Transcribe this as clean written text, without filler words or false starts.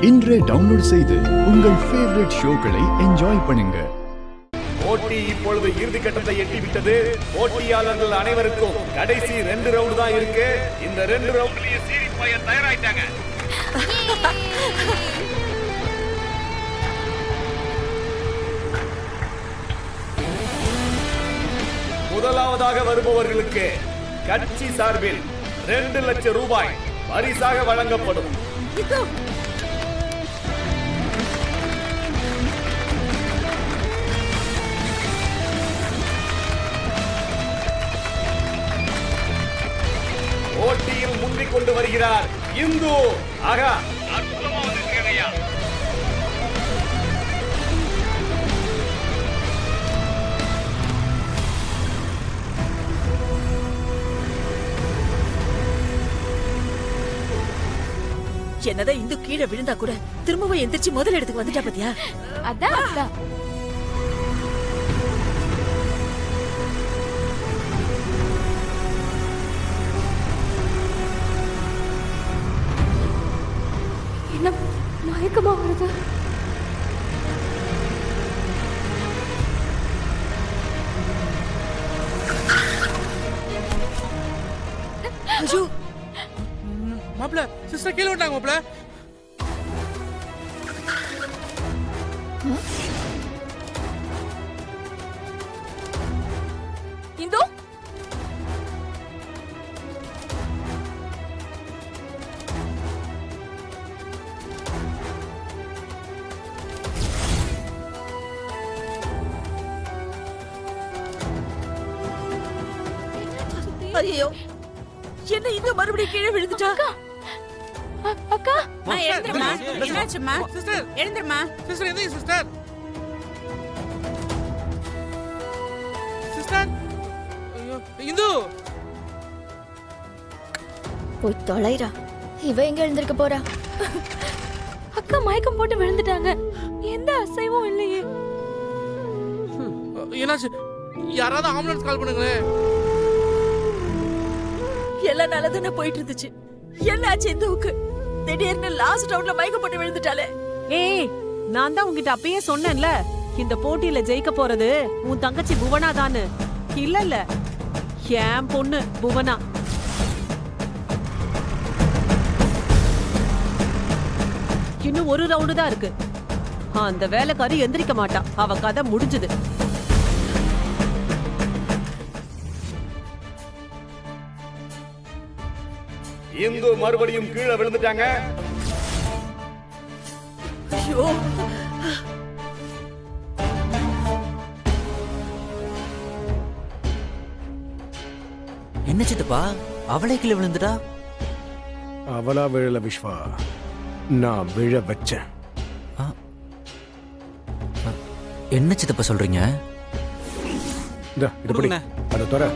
இன்றே டவுன்லோட் செய்து உங்கள் ஃபேவரட் ஷோக்களை என்ஜாய் பண்ணுங்க. போட்டி இப்பொழுது இறுதி கட்டத்தை எட்டிவிட்டது. போட்டியாளர்கள் அனைவருக்கும் கடைசி 2 ரவுண்ட் தான் இருக்கு. இந்த 2 ரவுண்ட்லயே சீரி பாய தயாராயிட்டாங்க. முதலாவதாக வருபவர்களுக்கு கட்சி சார்பில் 2 லட்சம் ரூபாய் பரிசாக வழங்கப்படும். போட்டியில் முந்திக் கொண்டு வருகிறார் இந்து. ஆகா, அற்புதமா வந்திருக்கீங்க ஐயா. என்னதான் இந்து கீழே விழுந்தா கூட திரும்பவும் எந்திரிச்சு முதல் இடத்துக்கு வந்துட்டா பாத்தியா? அதான் என்ன மயக்கமா வருது? ஐயோ, மாப்ள சிஸ்டர் கீழ விட்டாங்க மாப்ள. இந்து ஐயோ, என்ன இந்து மறுபடியும் கீழே விழுந்துட்டா? அக்கா எழுந்திருமா. என்னாச்சும்மா? சிஸ்டர் எழுந்திருமா. சிஸ்டர் எந்திரிங்க சிஸ்டர். சிஸ்டர் ஐயோ இந்து. போய் தொலைறா. இவ எங்க எழுந்திருக்க போறா? அக்கா மயக்கம் போட்டு விழுந்துட்டாங்க. எந்த அசைவும் இல்லையே. என்னாச்சு? யாராவது ஆம்புலன்ஸ் கால் பண்ணுங்களே. எல்லாம் நல்லதானே போயிட்டு இருந்துச்சு. என்னாச்சு இந்துவுக்கு? திடீர்னு லாஸ்ட் ரவுண்ட்ல மயக்கம் போட்டு விழுந்துட்டாலே. ஏய், நான் தான் உன்கிட்ட அப்பயே சொன்னேன்ல, இந்த போட்டியில ஜெயிக்க போறது உன் தங்கச்சி புவனா தானு. இல்ல என் பொண்ணு புவனா. இன்னும் ஒரு ரவுண்டு தான் இருக்கு. அந்த வேலைக்காரி எந்திரிக்க மாட்டா. அவ கதை முடிஞ்சது. இந்து மறுபடியும் கீழே விழுந்துட்டாங்க. ஐயோ, என்ன சித்தப்பா அவளே கீழே விழுந்துட்டா? அவளா விழல விஸ்வா, நான் விழ வச்சேன். என்ன சித்தப்பா சொல்றீங்க? இத இது படி, அத தர.